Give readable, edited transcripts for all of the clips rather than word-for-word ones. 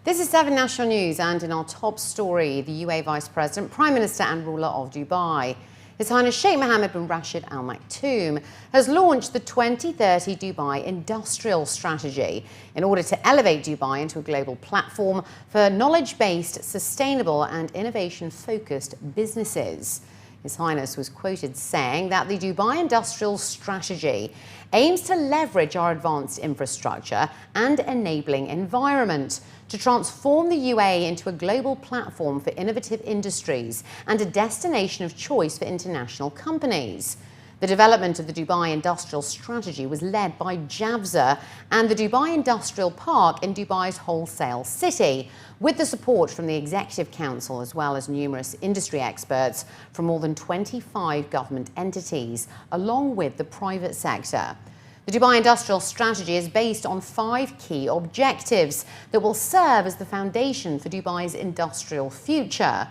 This is 7 National News, and in our top story, the UAE Vice President, Prime Minister and ruler of Dubai, His Highness Sheikh Mohammed bin Rashid Al Maktoum, has launched the 2030 Dubai Industrial Strategy in order to elevate Dubai into a global platform for knowledge-based, sustainable and innovation-focused businesses. His Highness was quoted saying that the Dubai Industrial Strategy aims to leverage our advanced infrastructure and enabling environment to transform the UAE into a global platform for innovative industries and a destination of choice for international companies. The development of the Dubai Industrial Strategy was led by JAVZA and the Dubai Industrial Park in Dubai's wholesale city, with the support from the Executive Council as well as numerous industry experts from more than 25 government entities, along with the private sector. The Dubai Industrial Strategy is based on 5 key objectives that will serve as the foundation for Dubai's industrial future.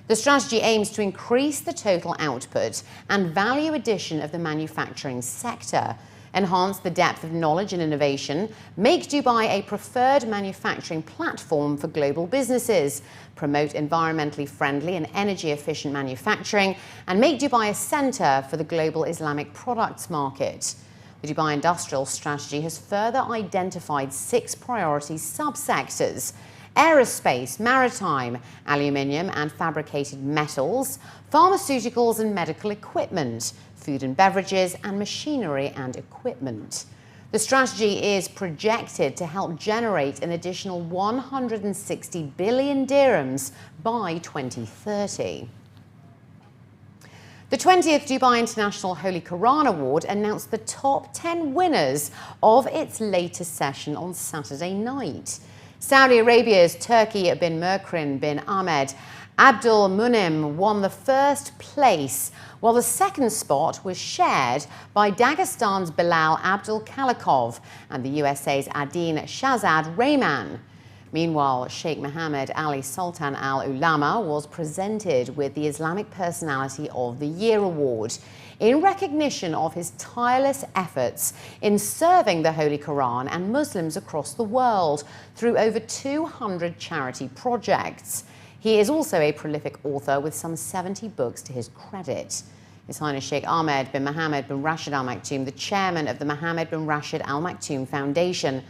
The strategy aims to increase the total output and value addition of the manufacturing sector, enhance the depth of knowledge and innovation, make Dubai a preferred manufacturing platform for global businesses, promote environmentally friendly and energy-efficient manufacturing, and make Dubai a centre for the global Islamic products market. The Dubai Industrial Strategy has further identified 6 priority subsectors: aerospace, maritime, aluminium and fabricated metals, pharmaceuticals and medical equipment, food and beverages, and machinery and equipment. The strategy is projected to help generate an additional 160 billion dirhams by 2030. The 20th Dubai International Holy Quran Award announced the top 10 winners of its latest session on Saturday night. Saudi Arabia's Turki bin Mukrin bin Ahmed Abdul Munim won the first place, while the second spot was shared by Dagestan's Bilal Abdul Kalikov and the USA's Adin Shahzad Rehman. Meanwhile, Sheikh Mohammed Ali Sultan Al Ulama was presented with the Islamic Personality of the Year award in recognition of his tireless efforts in serving the Holy Quran and Muslims across the world through over 200 charity projects. He is also a prolific author with some 70 books to his credit. His Highness Sheikh Ahmed bin Mohammed bin Rashid Al Maktoum, the chairman of the Mohammed bin Rashid Al Maktoum Foundation,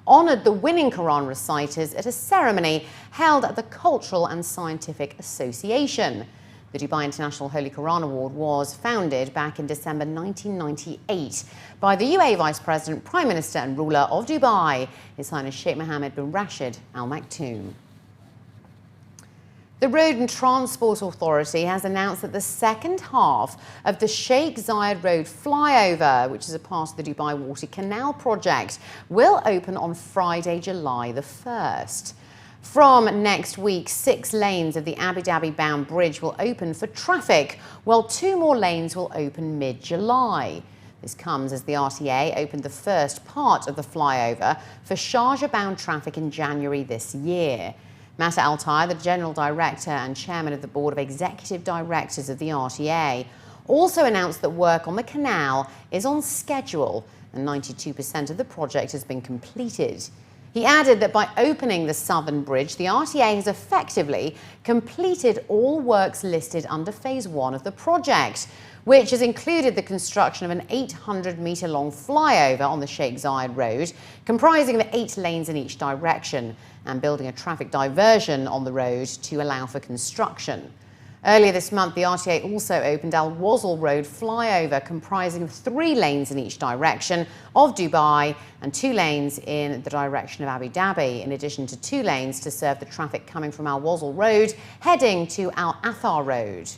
honoured the winning Quran reciters at a ceremony held at the Cultural and Scientific Association. The Dubai International Holy Quran Award was founded back in December 1998 by the UAE Vice President, Prime Minister and ruler of Dubai, His Highness Sheikh Mohammed bin Rashid Al Maktoum. The Road and Transport Authority has announced that the second half of the Shaikh Zayed Road flyover, which is a part of the Dubai Water Canal project, will open on Friday, July the 1st. From next week, 6 lanes of the Abu Dhabi-bound bridge will open for traffic, while 2 more lanes will open mid-July. This comes as the RTA opened the first part of the flyover for Sharjah-bound traffic in January this year. Mata Al-Tayr, the General Director and Chairman of the Board of Executive Directors of the RTA, also announced that work on the canal is on schedule and 92% of the project has been completed. He added that by opening the southern bridge, the RTA has effectively completed all works listed under Phase 1 of the project, which has included the construction of an 800-metre-long flyover on the Shaikh Zayed Road, comprising of 8 lanes in each direction, and building a traffic diversion on the road to allow for construction. Earlier this month, the RTA also opened Al Wasl Road flyover, comprising of 3 lanes in each direction of Dubai and 2 lanes in the direction of Abu Dhabi, in addition to 2 lanes to serve the traffic coming from Al Wasl Road heading to Al Athar Road.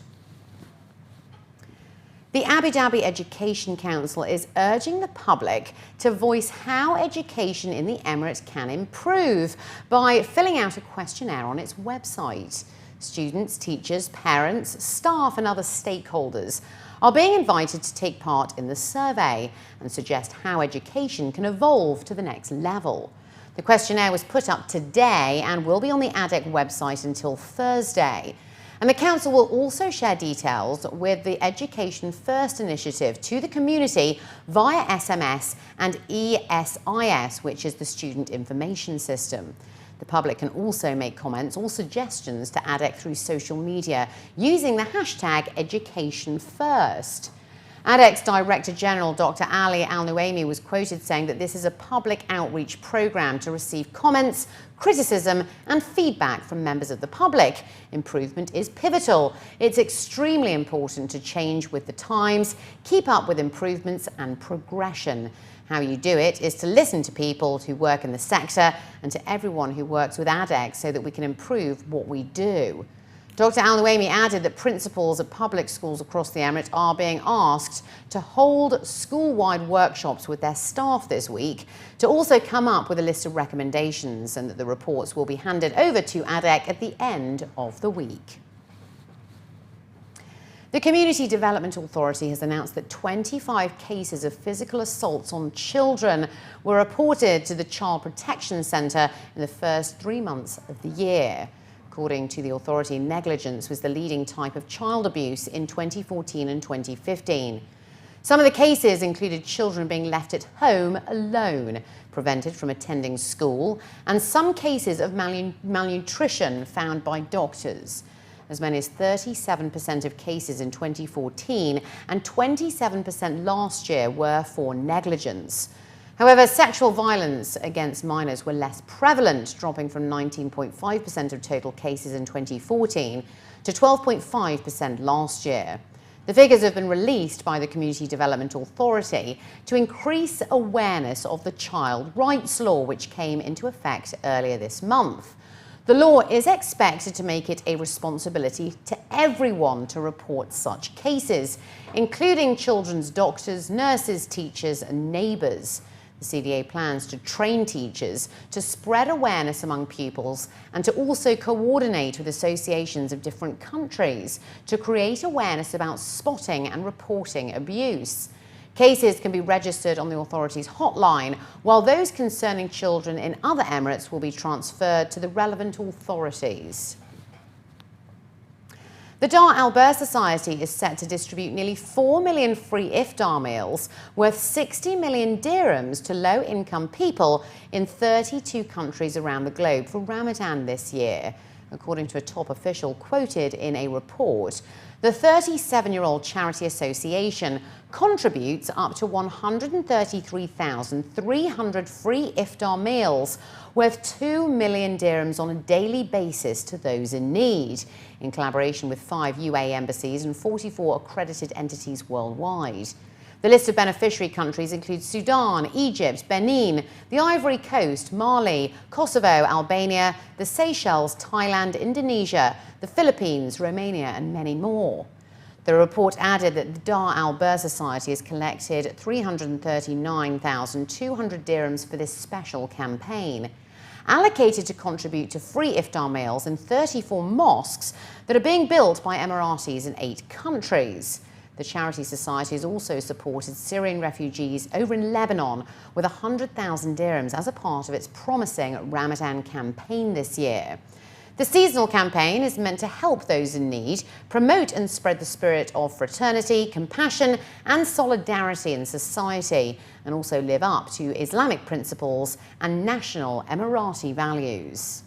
The Abu Dhabi Education Council is urging the public to voice how education in the Emirates can improve by filling out a questionnaire on its website. Students, teachers, parents, staff and other stakeholders are being invited to take part in the survey and suggest how education can evolve to the next level. The questionnaire was put up today and will be on the ADEC website until Thursday. And the Council will also share details with the Education First initiative to the community via SMS and ESIS, which is the Student Information System. The public can also make comments or suggestions to ADEC through social media using the hashtag #EducationFirst. ADEC's Director General, Dr. Ali Al-Nuaimi, was quoted saying that this is a public outreach program to receive comments, criticism and feedback from members of the public. Improvement is pivotal. It's extremely important to change with the times, keep up with improvements and progression. How you do it is to listen to people who work in the sector and to everyone who works with ADEC so that we can improve what we do. Dr. Al-Nuaimi added that principals at public schools across the Emirates are being asked to hold school-wide workshops with their staff this week to also come up with a list of recommendations, and that the reports will be handed over to ADEC at the end of the week. The Community Development Authority has announced that 25 cases of physical assaults on children were reported to the Child Protection Centre in the first 3 months of the year. According to the authority, negligence was the leading type of child abuse in 2014 and 2015. Some of the cases included children being left at home alone, prevented from attending school, and some cases of malnutrition found by doctors. As many as 37% of cases in 2014 and 27% last year were for negligence. However, sexual violence against minors were less prevalent, dropping from 19.5% of total cases in 2014 to 12.5% last year. The figures have been released by the Community Development Authority to increase awareness of the Child Rights Law, which came into effect earlier this month. The law is expected to make it a responsibility to everyone to report such cases, including children's doctors, nurses, teachers and neighbours. The CDA plans to train teachers to spread awareness among pupils and to also coordinate with associations of different countries to create awareness about spotting and reporting abuse. Cases can be registered on the authority's hotline, while those concerning children in other Emirates will be transferred to the relevant authorities. The Dar Al Ber Society is set to distribute nearly 4 million free Iftar meals worth 60 million dirhams to low-income people in 32 countries around the globe for Ramadan this year, according to a top official quoted in a report. The 37-year-old charity association contributes up to 133,300 free Iftar meals worth 2 million dirhams on a daily basis to those in need, in collaboration with 5 UAE embassies and 44 accredited entities worldwide. The list of beneficiary countries includes Sudan, Egypt, Benin, the Ivory Coast, Mali, Kosovo, Albania, the Seychelles, Thailand, Indonesia, the Philippines, Romania and many more. The report added that the Dar Al Ber Society has collected 339,200 dirhams for this special campaign, allocated to contribute to free Iftar meals in 34 mosques that are being built by Emiratis in 8 countries. The charity society has also supported Syrian refugees over in Lebanon with 100,000 dirhams as a part of its promising Ramadan campaign this year. The seasonal campaign is meant to help those in need, promote and spread the spirit of fraternity, compassion and solidarity in society, and also live up to Islamic principles and national Emirati values.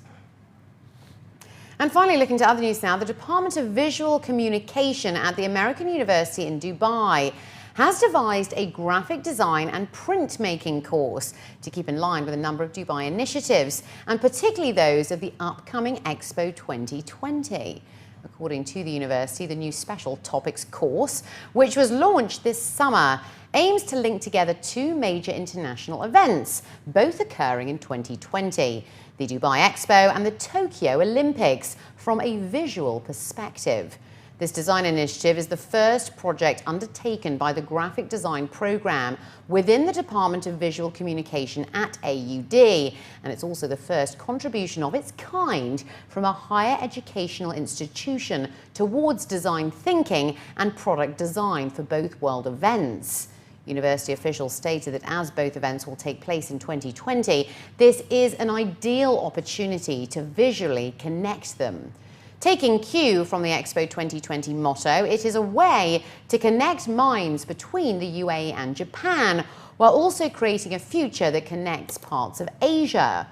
And finally, looking to other news now, the Department of Visual Communication at the American University in Dubai has devised a graphic design and printmaking course to keep in line with a number of Dubai initiatives, and particularly those of the upcoming Expo 2020. According to the university, the new special topics course, which was launched this summer, aims to link together 2 major international events, both occurring in 2020, the Dubai Expo and the Tokyo Olympics, from a visual perspective. This design initiative is the first project undertaken by the graphic design program within the Department of Visual Communication at AUD, and it's also the first contribution of its kind from a higher educational institution towards design thinking and product design for both world events. University officials stated that as both events will take place in 2020, this is an ideal opportunity to visually connect them. Taking cue from the Expo 2020 motto, it is a way to connect minds between the UAE and Japan, while also creating a future that connects parts of Asia.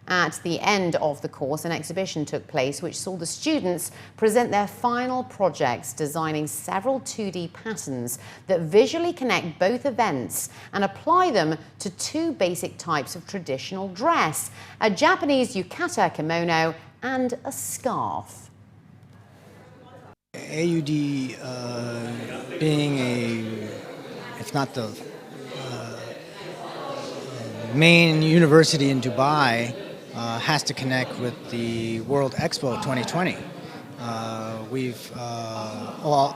At the end of the course, an exhibition took place which saw the students present their final projects, designing several 2D patterns that visually connect both events and apply them to two basic types of traditional dress: a Japanese yukata kimono and a scarf. AUD being if not the main university in Dubai, has to connect with the World Expo 2020.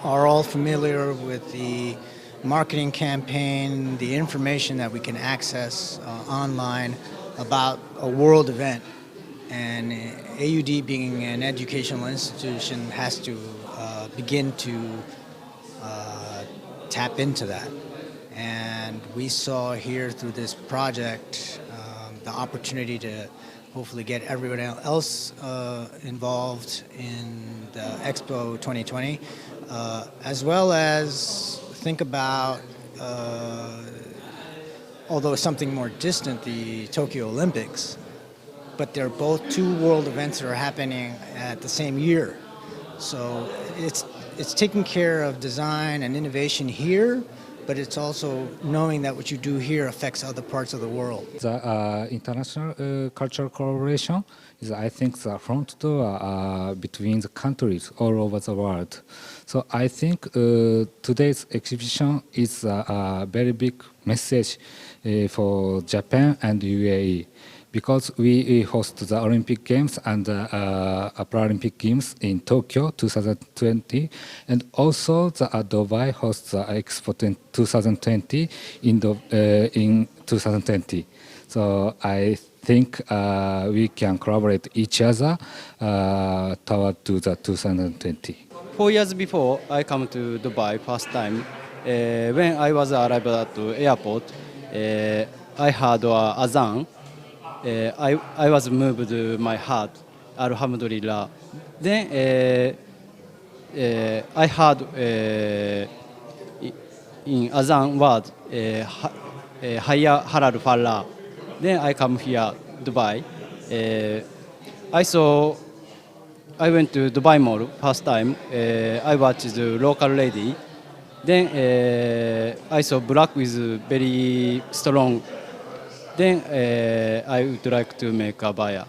Are all familiar with the marketing campaign, the information that we can access online about a world event. And AUD, being an educational institution, has to begin to tap into that. And we saw here through this project the opportunity to hopefully get everyone else involved in the Expo 2020, as well as think about, although something more distant, the Tokyo Olympics. But they're both two world events that are happening at the same year. So it's taking care of design and innovation here, but it's also knowing that what you do here affects other parts of the world. The international cultural collaboration is, I think, the front door between the countries all over the world. So I think today's exhibition is a very big message for Japan and UAE. Because we host the Olympic Games and Paralympic Games in Tokyo 2020, and also the Dubai hosts the Expo 2020 in 2020. So I think we can collaborate each other toward to the 2020. 4 years before I come to Dubai first time, when I was arrived at the airport, I heard azan. I was moved my heart, Alhamdulillah. Then I heard in Azan word, Hayya Halal Falah. Then I come here, Dubai. I went to Dubai Mall first time. I watched the local lady. Then I saw black with very strong. Then I would like to make a buyer.